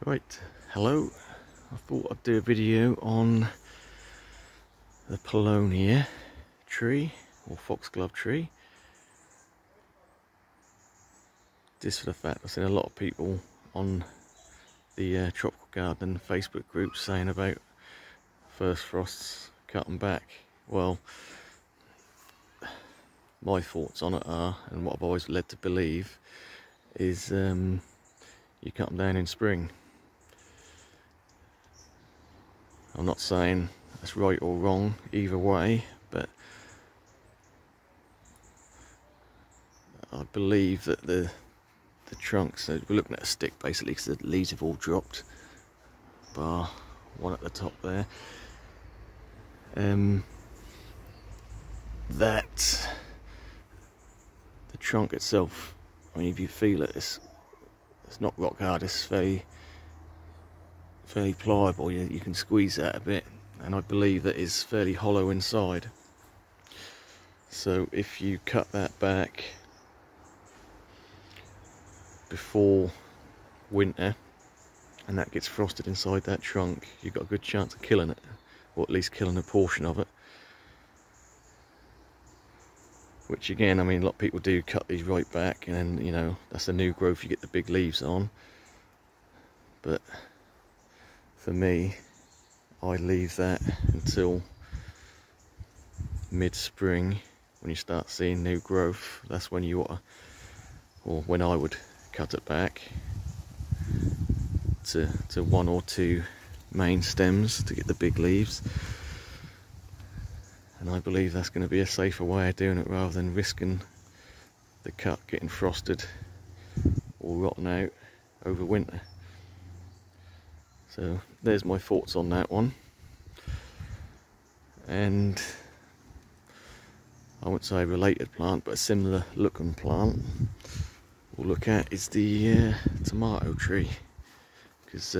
Right, hello. I thought I'd do a video on the Paulownia tree, or foxglove tree. Just for the fact I've seen a lot of people on the Tropical Garden Facebook group saying about first frosts cut them back. Well, my thoughts on it are, and what I've always led to believe, is you cut them down in spring. I'm not saying that's right or wrong either way, but I believe that the trunks, so we're looking at a stick basically because the leaves have all dropped, bar one at the top there, that the trunk itself, I mean, if you feel it, it's not rock hard, it's fairly pliable. You can squeeze that a bit, and I believe that is fairly hollow inside. So if you cut that back before winter and that gets frosted inside that trunk, you've got a good chance of killing it, or at least killing a portion of it. Which again, I mean, a lot of people do cut these right back, and then, you know, that's the new growth, you get the big leaves on. But for me, I leave that until mid-spring, when you start seeing new growth. That's when you ought to, or when I would cut it back to one or two main stems to get the big leaves. And I believe that's going to be a safer way of doing it, rather than risking the cut getting frosted or rotten out over winter. So there's my thoughts on that one. And I wouldn't say a related plant, but a similar looking plant we'll look at is the tomato tree, because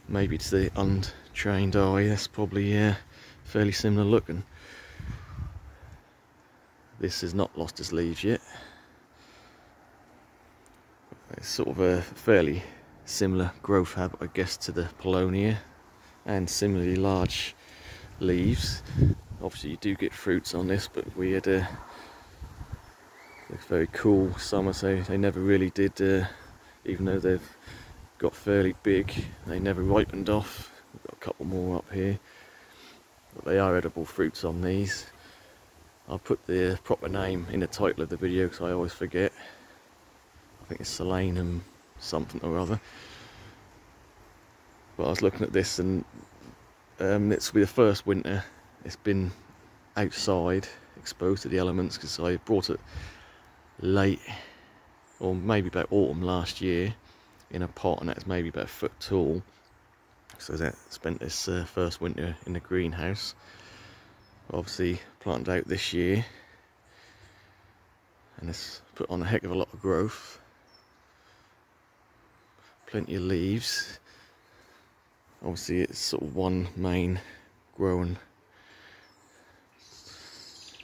maybe to the untrained eye that's probably fairly similar looking. This has not lost its leaves yet. It's sort of a fairly similar growth habit, I guess, to the Paulownia, and similarly large leaves. Obviously you do get fruits on this, but we had a very cool summer, so they never really did, even though they've got fairly big, they never ripened off. We've got a couple more up here, but they are edible fruits on these. I'll put the proper name in the title of the video because I always forget. I think it's Solanum something or other. But I was looking at this, and this will be the first winter it's been outside, exposed to the elements, because I brought it late, or maybe about autumn last year, in a pot, and that's maybe about a foot tall. So that spent this first winter in the greenhouse. Obviously planted out this year, and it's put on a heck of a lot of growth. Plenty of leaves. Obviously it's sort of one main growing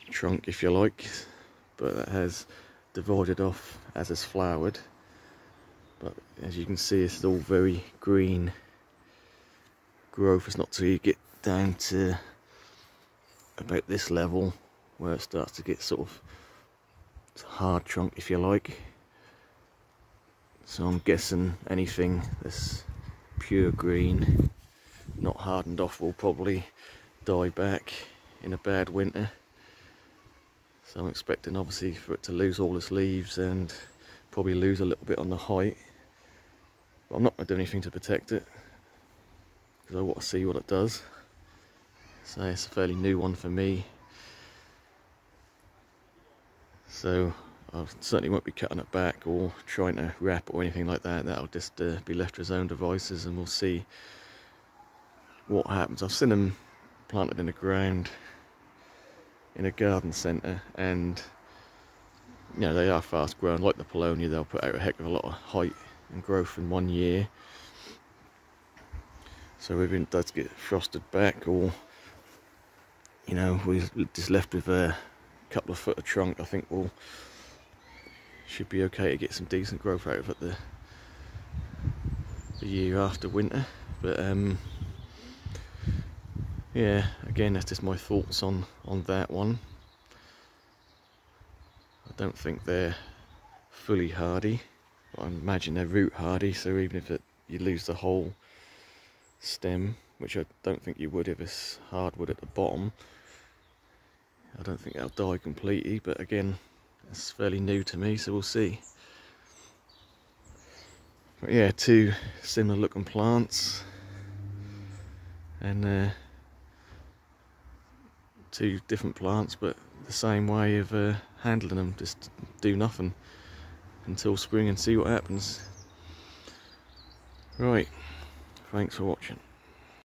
trunk, if you like, but that has divided off as it's flowered. But as you can see, it's all very green growth. It's not till you get down to about this level where it starts to get sort of hard trunk, if you like. So I'm guessing anything that's pure green, not hardened off, will probably die back in a bad winter. So I'm expecting obviously for it to lose all its leaves and probably lose a little bit on the height. But I'm not going to do anything to protect it, because I want to see what it does. So it's a fairly new one for me. So I certainly won't be cutting it back or trying to wrap or anything like that. That'll just be left to its own devices, and we'll see what happens. I've seen them planted in the ground in a garden centre, and you know, they are fast growing. Like the Paulownia, they'll put out a heck of a lot of height and growth in 1 year. So if it does get frosted back, or you know, we're just left with a couple of foot of trunk, I think we'll should be okay to get some decent growth out of it the the year after winter. But yeah, again, that's just my thoughts on that one. I don't think they're fully hardy. I imagine they're root hardy, so even if you lose the whole stem, which I don't think you would if it's hardwood at the bottom, I don't think they'll die completely. But again, it's fairly new to me, so we'll see. But yeah, two similar looking plants, and two different plants, but the same way of handling them. Just do nothing until spring and see what happens. Right, thanks for watching.